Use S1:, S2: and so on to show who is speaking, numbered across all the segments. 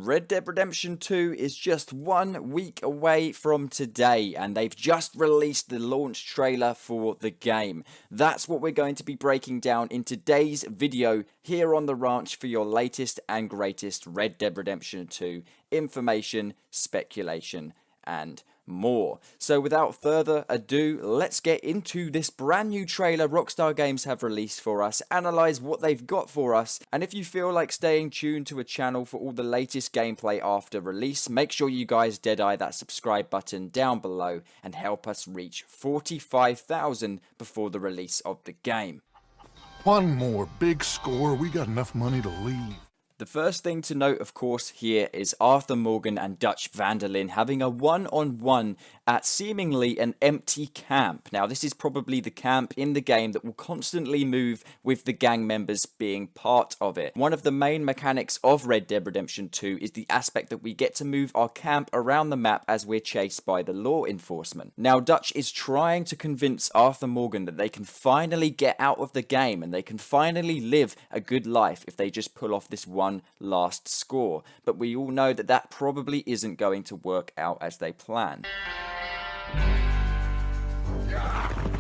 S1: Red Dead Redemption 2 is just 1 week away from today, and they've just released the launch trailer for the game. That's what we're going to be breaking down in today's video here on the ranch for your latest and greatest Red Dead Redemption 2 information, speculation, and more. So without further ado, let's get into this brand new trailer Rockstar Games have released for us, analyze what they've got for us, and if you feel like staying tuned to a channel for all the latest gameplay after release, make sure you guys deadeye that subscribe button down below and help us reach 45,000 before the release of the game.
S2: One more big score, we got enough money to leave.
S1: The first thing to note, of course, here is Arthur Morgan and Dutch van der Linde having a one-on-one at seemingly an empty camp. Now, this is probably the camp in the game that will constantly move with the gang members being part of it. One of the main mechanics of Red Dead Redemption 2 is the aspect that we get to move our camp around the map as we're chased by the law enforcement. Now, Dutch is trying to convince Arthur Morgan that they can finally get out of the game and they can finally live a good life if they just pull off this one last score, but we all know that that probably isn't going to work out as they plan.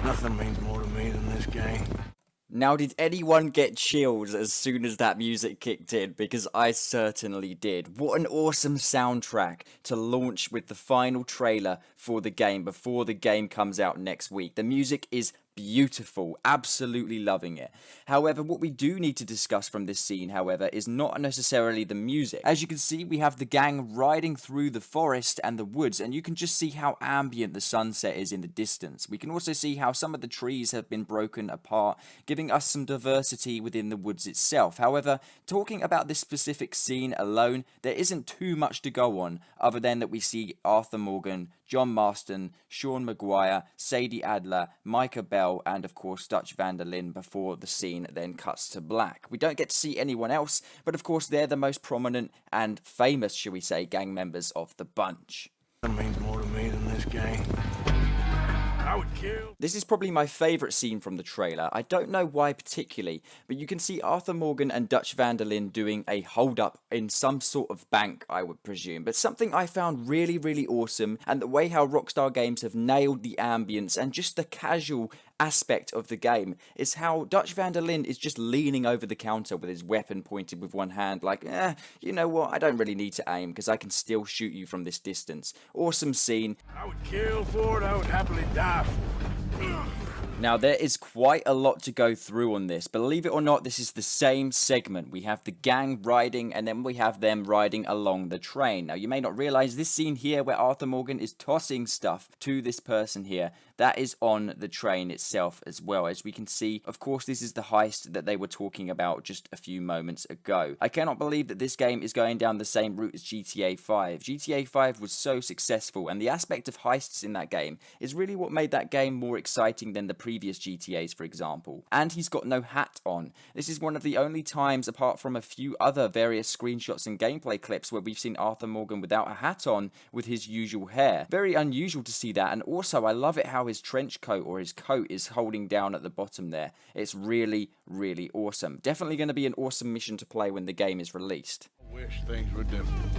S3: Nothing means more to me than this game.
S1: Now, did anyone get chills as soon as that music kicked in? Because I certainly did. What an awesome soundtrack to launch with the final trailer for the game before the game comes out next week. The music is beautiful, absolutely loving it. However, what we do need to discuss from this scene, however, is not necessarily the music. As you can see, we have the gang riding through the forest and the woods, and you can just see how ambient the sunset is in the distance. We can also see how some of the trees have been broken apart, giving us some diversity within the woods itself. However, talking about this specific scene alone, there isn't too much to go on, other than that we see Arthur Morgan, John Marston, Sean Maguire, Sadie Adler, Micah Bell, and of course Dutch van der Linde before the scene then cuts to black. We don't get to see anyone else, but of course they're the most prominent and famous, shall we say, gang members of the bunch.
S3: That means more to me than this game. I would kill.
S1: This is probably my favourite scene from the trailer. I don't know why particularly, but you can see Arthur Morgan and Dutch van der Linde doing a hold-up in some sort of bank, I would presume. But something I found really, really awesome, and the way how Rockstar Games have nailed the ambience and just the casual aspect of the game, is how Dutch van der Linde is just leaning over the counter with his weapon pointed with one hand like, you know what, I don't really need to aim because I can still shoot you from this distance. Awesome scene.
S3: I would kill for it, I would happily die for it.
S1: Now, there is quite a lot to go through on this. Believe it or not, this is the same segment. We have the gang riding, and then we have them riding along the train. Now, you may not realize this scene here where Arthur Morgan is tossing stuff to this person here, that is on the train itself as well. As we can see, of course, this is the heist that they were talking about just a few moments ago. I cannot believe that this game is going down the same route as GTA 5. GTA 5 was so successful, and the aspect of heists in that game is really what made that game more exciting than the previous GTAs, for example. And he's got no hat on. This is one of the only times, apart from a few other various screenshots and gameplay clips, where we've seen Arthur Morgan without a hat on with his usual hair. Very unusual to see that, and also I love it how his trench coat or his coat is holding down at the bottom there. It's really, really awesome. Definitely going to be an awesome mission to play when the game is released.
S3: I wish things were different.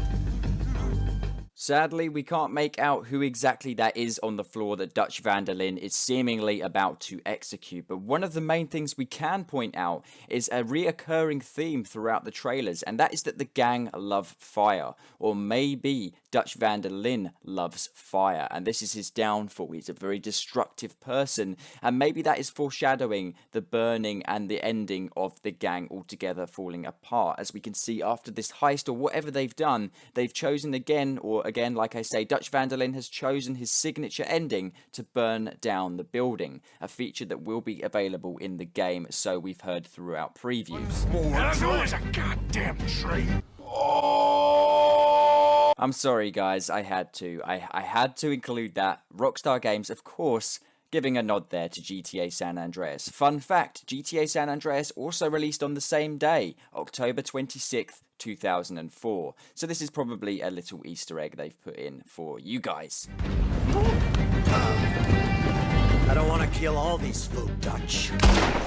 S1: Sadly, we can't make out who exactly that is on the floor that Dutch van der Linde is seemingly about to execute, but one of the main things we can point out is a reoccurring theme throughout the trailers, and that is that the gang love fire, or maybe Dutch van der Linde loves fire, and this is his downfall. He's a very destructive person, and maybe that is foreshadowing the burning and the ending of the gang altogether falling apart. As we can see after this heist or whatever they've done, they've chosen again, like I say, Dutch van der Linde has chosen his signature ending to burn down the building, a feature that will be available in the game, so we've heard throughout previews.
S3: There's a goddamn train.
S1: I'm sorry guys, I had to. I had to include that. Rockstar Games, of course, giving a nod there to GTA San Andreas. Fun fact, GTA San Andreas also released on the same day, October 26th, 2004. So this is probably a little Easter egg they've put in for you guys.
S4: I don't want to kill all these food Dutch.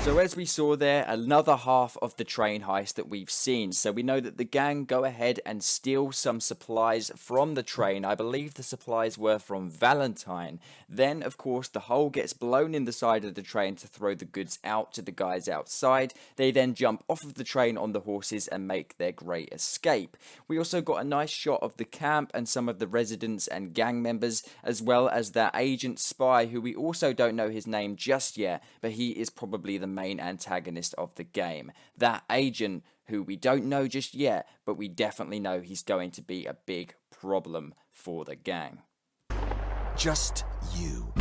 S1: So as we saw there, another half of the train heist that we've seen. So we know that the gang go ahead and steal some supplies from the train. I believe the supplies were from Valentine. Then, of course, the hole gets blown in the side of the train to throw the goods out to the guys outside. They then jump off of the train on the horses and make their great escape. We also got a nice shot of the camp and some of the residents and gang members, as well as that agent spy who we also don't know his name just yet, but he is probably the main antagonist of the game. That agent who we don't know just yet, but we definitely know he's going to be a big problem for the gang.
S4: Just you.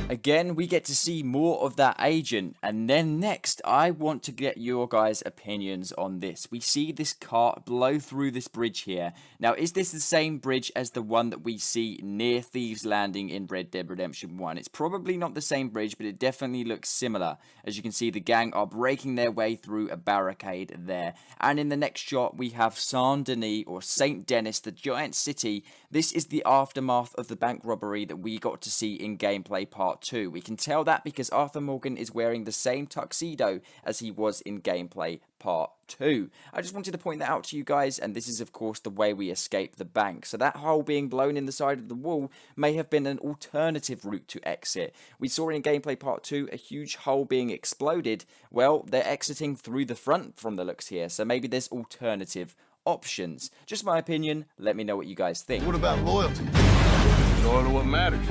S1: Again, we get to see more of that agent, and then next, I want to get your guys' opinions on this. We see this cart blow through this bridge here. Now, is this the same bridge as the one that we see near Thieves Landing in Red Dead Redemption 1? It's probably not the same bridge, but it definitely looks similar. As you can see, the gang are breaking their way through a barricade there. And in the next shot, we have Saint-Denis, or St. Denis, the giant city. This is the aftermath of the bank robbery that we got to see in gameplay part 2. We can tell that because Arthur Morgan is wearing the same tuxedo as he was in gameplay part 2. I just wanted to point that out to you guys, and this is of course the way we escape the bank. So that hole being blown in the side of the wall may have been an alternative route to exit. We saw in gameplay part 2 a huge hole being exploded. Well, they're exiting through the front from the looks here, so maybe there's alternative options. Just my opinion, let me know what you guys think.
S2: What about loyalty?
S3: Loyal to what matters.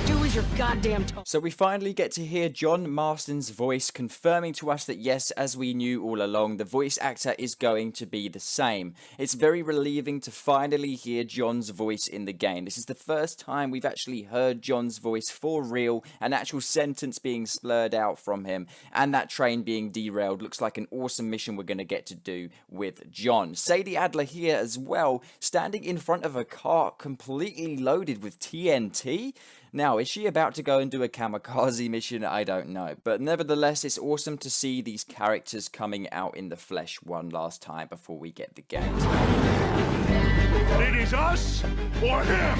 S5: Do as your goddamn told.
S1: So we finally get to hear John Marston's voice confirming to us that yes, as we knew all along, the voice actor is going to be the same. It's very relieving to finally hear John's voice in the game. This is the first time we've actually heard John's voice for real, an actual sentence being slurred out from him, and that train being derailed. Looks like an awesome mission we're going to get to do with John. Sadie Adler here as well, standing in front of a cart completely loaded with TNT. Now, is she about to go and do a kamikaze mission? I don't know. But nevertheless, it's awesome to see these characters coming out in the flesh one last time before we get the game.
S3: It is us or him.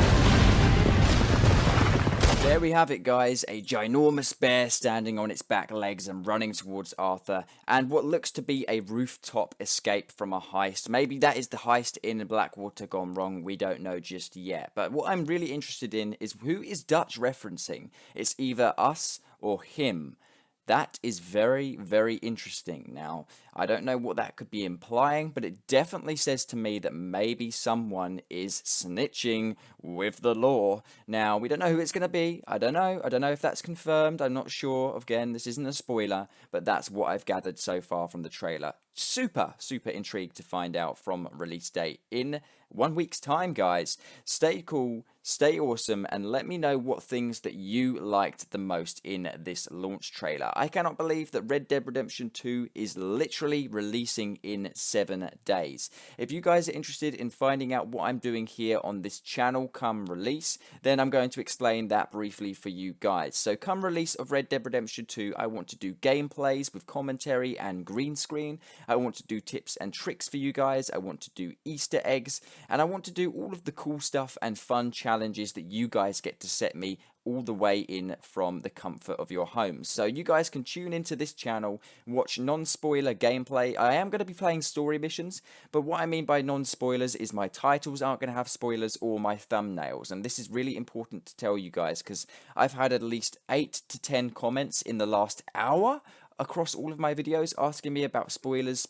S1: There we have it, guys, a ginormous bear standing on its back legs and running towards Arthur, and what looks to be a rooftop escape from a heist. Maybe that is the heist in Blackwater gone wrong, we don't know just yet. But what I'm really interested in is who is Dutch referencing? It's either us or him. That is very, very interesting. Now, I don't know what that could be implying, but it definitely says to me that maybe someone is snitching with the law. Now, we don't know who it's going to be. I don't know. I don't know if that's confirmed. I'm not sure. Again, this isn't a spoiler, but that's what I've gathered so far from the trailer. Super, super intrigued to find out from release date in 1 week's time, guys. Stay cool, stay awesome, and let me know what things that you liked the most in this launch trailer. I cannot believe that Red Dead Redemption 2 is literally releasing in 7 days. If you guys are interested in finding out what I'm doing here on this channel come release, then I'm going to explain that briefly for you guys. So come release of Red Dead Redemption 2, I want to do gameplays with commentary and green screen. I want to do tips and tricks for you guys. I want to do Easter eggs, and I want to do all of the cool stuff and fun challenges that you guys get to set me all the way in from the comfort of your homes. So you guys can tune into this channel, watch non-spoiler gameplay. I am going to be playing story missions, but what I mean by non-spoilers is my titles aren't going to have spoilers or my thumbnails, and this is really important to tell you guys because I've had at least 8 to 10 comments in the last hour across all of my videos asking me about spoilers,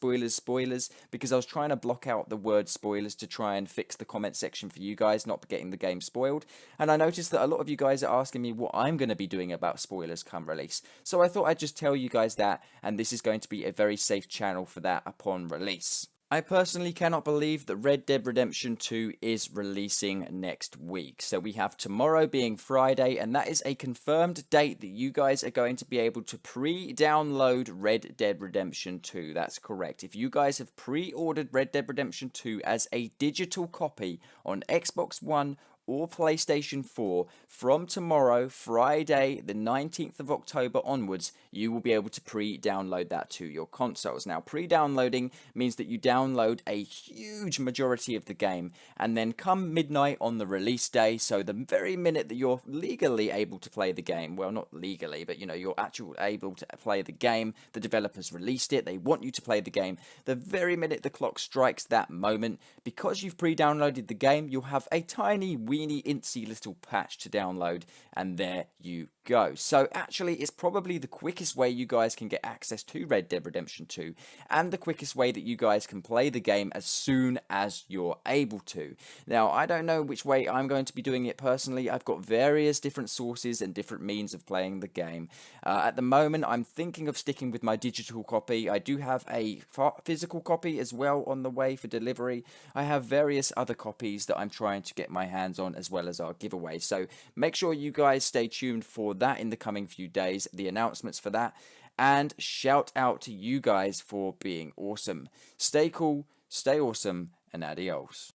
S1: because I was trying to block out the word spoilers to try and fix the comment section for you guys, not getting the game spoiled. And I noticed that a lot of you guys are asking me what I'm going to be doing about spoilers come release. So I thought I'd just tell you guys that, and this is going to be a very safe channel for that upon release. I personally cannot believe that Red Dead Redemption 2 is releasing next week. So we have tomorrow being Friday, and that is a confirmed date that you guys are going to be able to pre-download Red Dead Redemption 2. That's correct. If you guys have pre-ordered Red Dead Redemption 2 as a digital copy on Xbox One or PlayStation 4, from tomorrow, Friday, the 19th of October onwards, you will be able to pre-download that to your consoles. Now, pre-downloading means that you download a huge majority of the game, and then come midnight on the release day, so the very minute that you're legally able to play the game, well, not legally, but you know, you're actually able to play the game, the developers released it, they want you to play the game, the very minute the clock strikes that moment, because you've pre-downloaded the game, you'll have a tiny, weeny, incy little patch to download, and there you go. So actually, it's probably the quickest way you guys can get access to Red Dead Redemption 2, and the quickest way that you guys can play the game as soon as you're able to. Now, I don't know which way I'm going to be doing it personally. I've got various different sources and different means of playing the game. At the moment, I'm thinking of sticking with my digital copy. I do have a physical copy as well on the way for delivery. I have various other copies that I'm trying to get my hands on, as well as our giveaway. So make sure you guys stay tuned for that in the coming few days, the announcements for that. And shout out to you guys for being awesome. Stay cool, stay awesome, and adios.